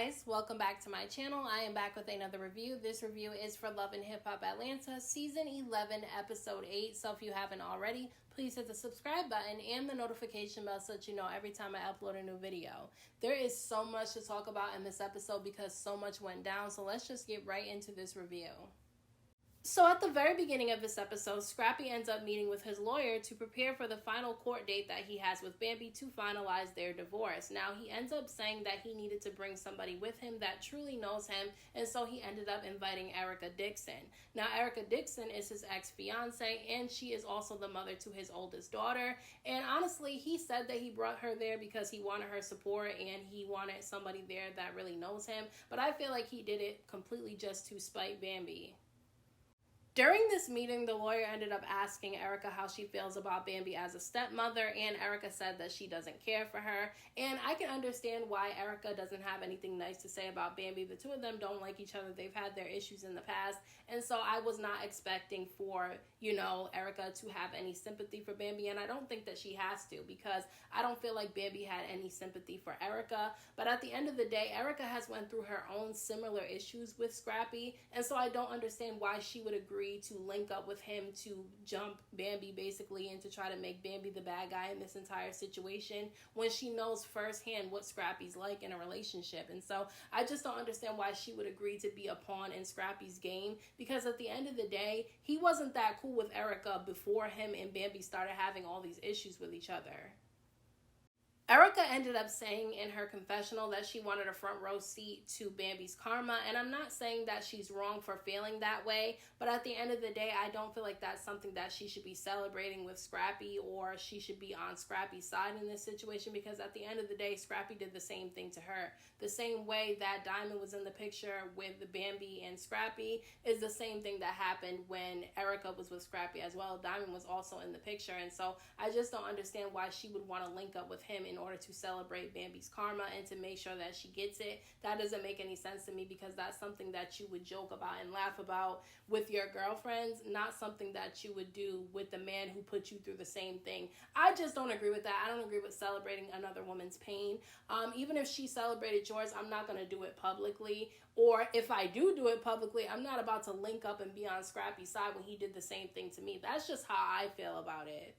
guys, welcome back to my channel. I am back with another review. This review is for Love and Hip Hop Atlanta season 11 episode 8. So if you haven't already, please hit the subscribe button and the notification bell so that you know every time I upload a new video. There is so much to talk about in this episode because so much went down. So let's just get right into this review. So at the very beginning of this episode, Scrappy ends up meeting with his lawyer to prepare for the final court date that he has with Bambi to finalize their divorce. Now, he ends up saying that he needed to bring somebody with him that truly knows him, and so he ended up inviting Erica Dixon. Now, Erica Dixon is his ex-fiance, and she is also the mother to his oldest daughter. And honestly, he said that he brought her there because he wanted her support and he wanted somebody there that really knows him. But I feel like he did it completely just to spite Bambi. During this meeting, the lawyer ended up asking Erica how she feels about Bambi as a stepmother, and Erica said that she doesn't care for her. And I can understand why Erica doesn't have anything nice to say about Bambi. The two of them don't like each other. They've had their issues in the past, and so I was not expecting for, Erica to have any sympathy for Bambi, and I don't think that she has to because I don't feel like Bambi had any sympathy for Erica. But at the end of the day, Erica has went through her own similar issues with Scrappy, and so I don't understand why she would agree to link up with him to jump Bambi basically and to try to make Bambi the bad guy in this entire situation when she knows firsthand what Scrappy's like in a relationship. And so I just don't understand why she would agree to be a pawn in Scrappy's game, because at the end of the day, he wasn't that cool with Erica before him and Bambi started having all these issues with each other. Erica ended up saying in her confessional that she wanted a front row seat to Bambi's karma, and I'm not saying that she's wrong for feeling that way, but at the end of the day, I don't feel like that's something that she should be celebrating with Scrappy, or she should be on Scrappy's side in this situation, because at the end of the day, Scrappy did the same thing to her. The same way that Diamond was in the picture with Bambi and Scrappy is the same thing that happened when Erica was with Scrappy as well. Diamond was also in the picture, and so I just don't understand why she would want to link up with him in order to celebrate Bambi's karma and to make sure that she gets it. That doesn't make any sense to me, because that's something that you would joke about and laugh about with your girlfriends, not something that you would do with the man who put you through the same thing. I just don't agree with that. I don't agree with celebrating another woman's pain. Even if she celebrated yours, I'm not going to do it publicly. Or if I do it publicly, I'm not about to link up and be on Scrappy's side when he did the same thing to me. That's just how I feel about it.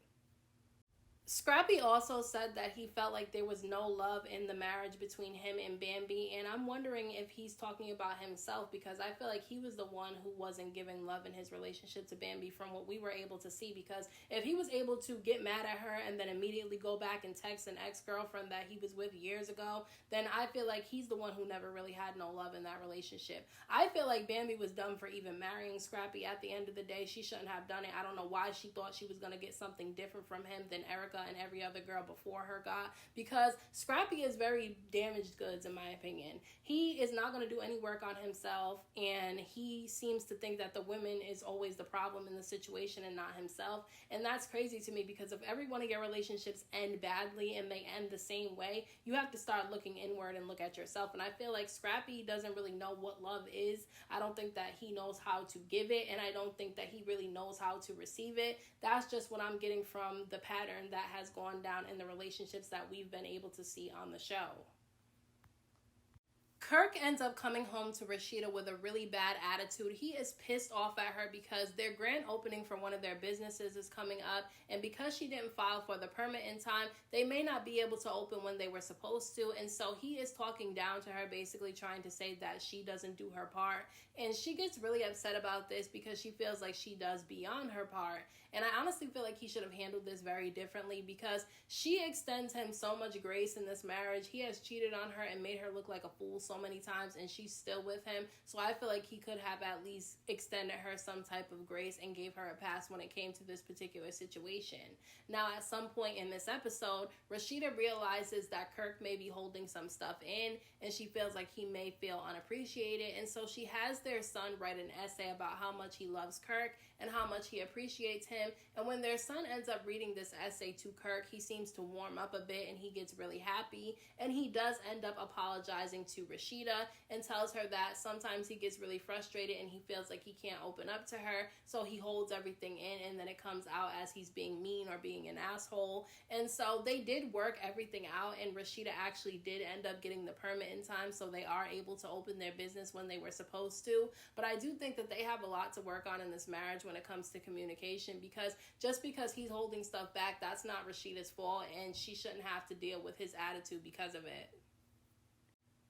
Scrappy also said that he felt like there was no love in the marriage between him and Bambi, and I'm wondering if he's talking about himself, because I feel like he was the one who wasn't giving love in his relationship to Bambi from what we were able to see. Because if he was able to get mad at her and then immediately go back and text an ex-girlfriend that he was with years ago, then I feel like he's the one who never really had no love in that relationship. I feel like Bambi was dumb for even marrying Scrappy. At the end of the day, she shouldn't have done it. I don't know why she thought she was going to get something different from him than Erica and every other girl before her got, because Scrappy is very damaged goods in my opinion. He is not going to do any work on himself, and he seems to think that the women is always the problem in the situation and not himself. And that's crazy to me, because if every one of your relationships end badly and they end the same way, you have to start looking inward and look at yourself. And I feel like Scrappy doesn't really know what love is. I don't think that he knows how to give it, and I don't think that he really knows how to receive it. That's just what I'm getting from the pattern that has gone down in the relationships that we've been able to see on the show. Kirk ends up coming home to Rasheeda with a really bad attitude. He is pissed off at her because their grand opening for one of their businesses is coming up, and because she didn't file for the permit in time, they may not be able to open when they were supposed to. And so he is talking down to her, basically trying to say that she doesn't do her part. And she gets really upset about this because she feels like she does beyond her part. And I honestly feel like he should have handled this very differently, because she extends him so much grace in this marriage. He has cheated on her and made her look like a fool so many times, and she's still with him. So I feel like he could have at least extended her some type of grace and gave her a pass when it came to this particular situation. Now, at some point in this episode, Rasheeda realizes that Kirk may be holding some stuff in, and she feels like he may feel unappreciated. And so she has their son write an essay about how much he loves Kirk and how much he appreciates him. And when their son ends up reading this essay to Kirk, he seems to warm up a bit and he gets really happy. And he does end up apologizing to Rasheeda Rasheeda and tells her that sometimes he gets really frustrated and he feels like he can't open up to her, so he holds everything in, and then it comes out as he's being mean or being an asshole. And so they did work everything out, and Rasheeda actually did end up getting the permit in time, so they are able to open their business when they were supposed to. But I do think that they have a lot to work on in this marriage when it comes to communication, because just because he's holding stuff back, that's not Rasheeda's fault, and she shouldn't have to deal with his attitude because of it.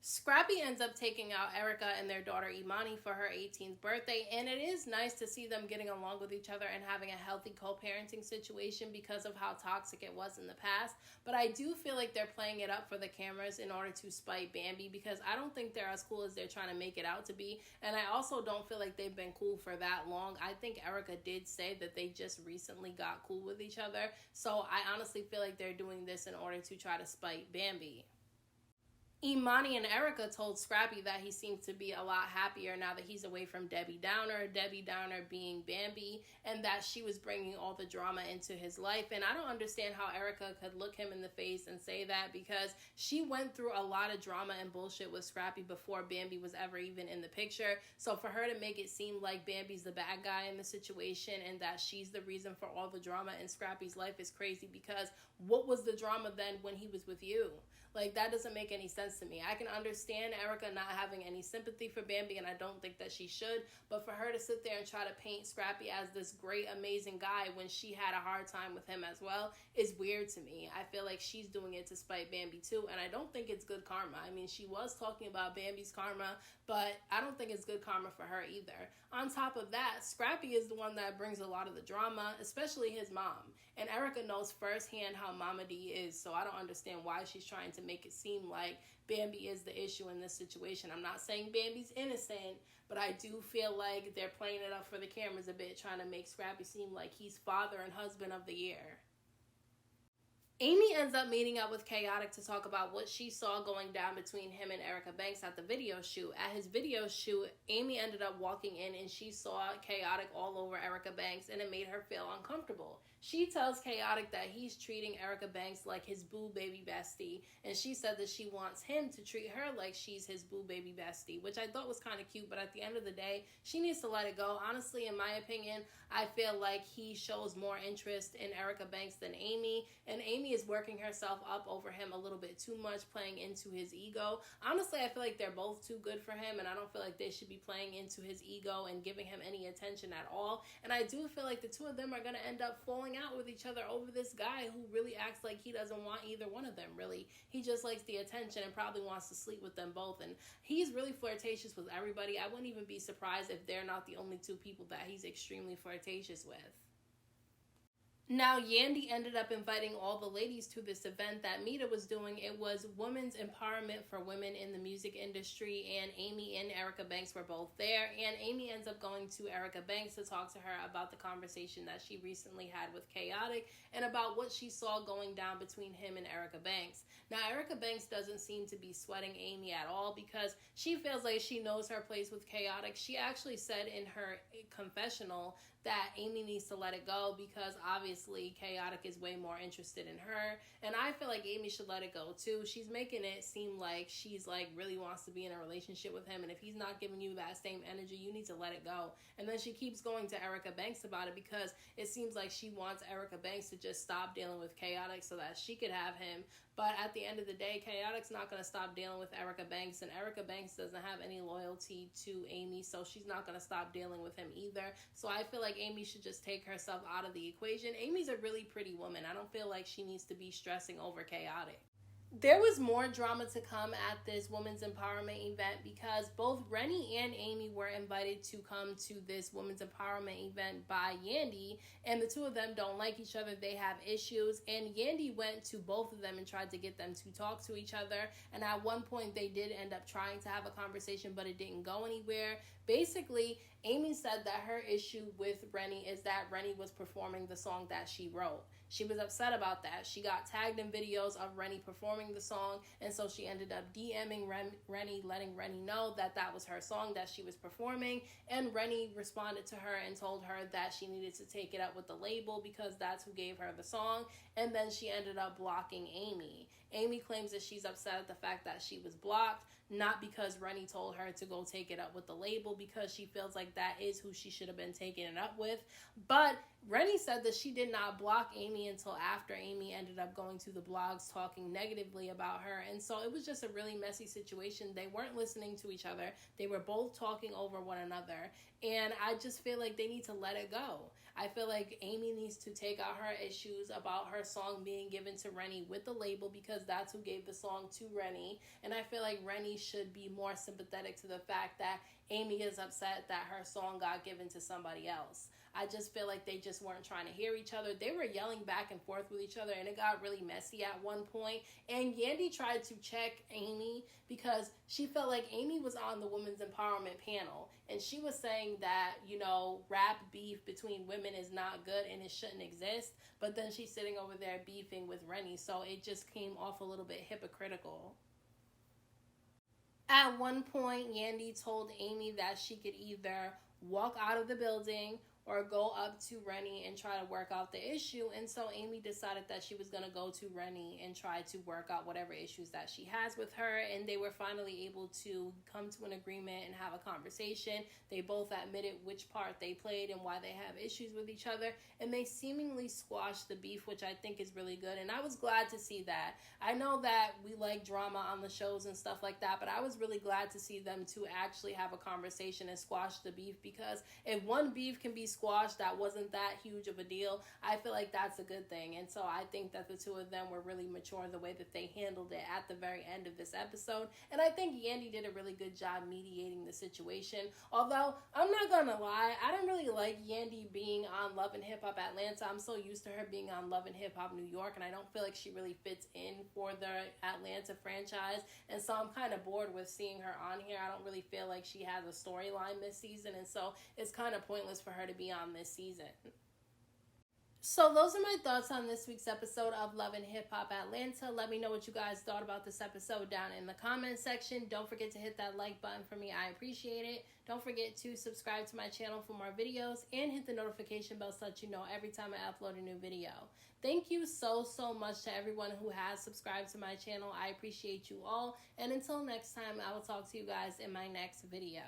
Scrappy ends up taking out Erica and their daughter Imani for her 18th birthday, and it is nice to see them getting along with each other and having a healthy co-parenting situation because of how toxic it was in the past. But I do feel like they're playing it up for the cameras in order to spite Bambi, because I don't think they're as cool as they're trying to make it out to be, and I also don't feel like they've been cool for that long. I think Erica did say that they just recently got cool with each other, so I honestly feel like they're doing this in order to try to spite Bambi. Imani and Erica told Scrappy that he seems to be a lot happier now that he's away from Debbie Downer being Bambi, and that she was bringing all the drama into his life. And I don't understand how Erica could look him in the face and say that, because she went through a lot of drama and bullshit with Scrappy before Bambi was ever even in the picture. So for her to make it seem like Bambi's the bad guy in the situation and that she's the reason for all the drama in Scrappy's life is crazy, because what was the drama then when he was with you? Like, that doesn't make any sense to me. I can understand Erica not having any sympathy for Bambi, and I don't think that she should, but for her to sit there and try to paint Scrappy as this great, amazing guy when she had a hard time with him as well is weird to me. I feel like she's doing it to spite Bambi too, and I don't think it's good karma. I mean, she was talking about Bambi's karma, but I don't think it's good karma for her either. On top of that, Scrappy is the one that brings a lot of the drama, especially his mom. And Erica knows firsthand how Mama D is, so I don't understand why she's trying to make it seem like Bambi is the issue in this situation. I'm not saying Bambi's innocent, but I do feel like they're playing it up for the cameras a bit, trying to make Scrappy seem like he's father and husband of the year. Amy ends up meeting up with Chaotic to talk about what she saw going down between him and Erica Banks at the video shoot. At his video shoot, Amy ended up walking in and she saw Chaotic all over Erica Banks, and it made her feel uncomfortable. She tells Chaotic that he's treating Erica Banks like his boo baby bestie, and she said that she wants him to treat her like she's his boo baby bestie, which I thought was kind of cute, but at the end of the day, she needs to let it go. Honestly, in my opinion, I feel like he shows more interest in Erica Banks than Amy, and Amy is working herself up over him a little bit too much, playing into his ego. Honestly, I feel like they're both too good for him, and I don't feel like they should be playing into his ego and giving him any attention at all. And I do feel like the two of them are going to end up falling out with each other over this guy who really acts like he doesn't want either one of them, really. He just likes the attention and probably wants to sleep with them both, and he's really flirtatious with everybody. I wouldn't even be surprised if they're not the only two people that he's extremely flirtatious with. Now, Yandy ended up inviting all the ladies to this event that Mita was doing. It was women's empowerment for women in the music industry, and Amy and Erica Banks were both there. And Amy ends up going to Erica Banks to talk to her about the conversation that she recently had with Chaotic and about what she saw going down between him and Erica Banks. Now, Erica Banks doesn't seem to be sweating Amy at all because she feels like she knows her place with Chaotic. She actually said in her confessional that Amy needs to let it go because obviously Chaotic is way more interested in her, and I feel like Amy should let it go too. She's making it seem like she's like really wants to be in a relationship with him, and if he's not giving you that same energy, you need to let it go. And then she keeps going to Erica Banks about it because it seems like she wants Erica Banks to just stop dealing with Chaotic so that she could have him. But at the end of the day, Chaotic's not going to stop dealing with Erica Banks, and Erica Banks doesn't have any loyalty to Amy, so she's not going to stop dealing with him either. So I feel like Amy should just take herself out of the equation. Amy's a really pretty woman. I don't feel like she needs to be stressing over Chaotic. There was more drama to come at this women's empowerment event because both Rennie and Amy were invited to come to this women's empowerment event by Yandy, and the two of them don't like each other. They have issues, and Yandy went to both of them and tried to get them to talk to each other, and at one point they did end up trying to have a conversation, but it didn't go anywhere. Basically, Amy said that her issue with Rennie is that Rennie was performing the song that she wrote. She was upset about that. She got tagged in videos of Rennie performing the song, and so she ended up DMing Rennie, letting Rennie know that that was her song that she was performing, and Rennie responded to her and told her that she needed to take it up with the label because that's who gave her the song, and then she ended up blocking Amy. Amy claims that she's upset at the fact that she was blocked, not because Rennie told her to go take it up with the label, because she feels like that is who she should have been taking it up with. But Rennie said that she did not block Amy until after Amy ended up going to the blogs talking negatively about her. And so it was just a really messy situation. They weren't listening to each other. They were both talking over one another. And I just feel like they need to let it go. I feel like Amy needs to take out her issues about her song being given to Rennie with the label, because that's who gave the song to Rennie. And I feel like Rennie should be more sympathetic to the fact that Amy is upset that her song got given to somebody else. I just feel like they just weren't trying to hear each other. They were yelling back and forth with each other, and it got really messy at one point. And Yandy tried to check Amy because she felt like Amy was on the women's empowerment panel, and she was saying that, you know, rap beef between women is not good and it shouldn't exist. But then she's sitting over there beefing with Rennie, so it just came off a little bit hypocritical. At one point, Yandy told Amy that she could either walk out of the building or go up to Rennie and try to work out the issue. And so Amy decided that she was going to go to Rennie and try to work out whatever issues that she has with her. And they were finally able to come to an agreement and have a conversation. They both admitted which part they played and why they have issues with each other. And they seemingly squashed the beef, which I think is really good. And I was glad to see that. I know that we like drama on the shows and stuff like that, but I was really glad to see them to actually have a conversation and squash the beef, because if one beef can be squashed that wasn't that huge of a deal, I feel like that's a good thing. And so I think that the two of them were really mature in the way that they handled it at the very end of this episode. And I think Yandy did a really good job mediating the situation. Although, I'm not gonna lie, I didn't really like Yandy being on Love and Hip Hop Atlanta. I'm so used to her being on Love and Hip Hop New York, and I don't feel like she really fits in for the Atlanta franchise. And so I'm kind of bored with seeing her on here. I don't really feel like she has a storyline this season, and so it's kind of pointless for her to be on this season. So those are my thoughts on this week's episode of Love and Hip Hop Atlanta. Let me know what you guys thought about this episode down in the comment section. Don't forget to hit that like button for me. I appreciate it. Don't forget to subscribe to my channel for more videos and hit the notification bell so that you know every time I upload a new video. Thank you so much to everyone who has subscribed to my channel. I appreciate you all. And until next time, I will talk to you guys in my next video.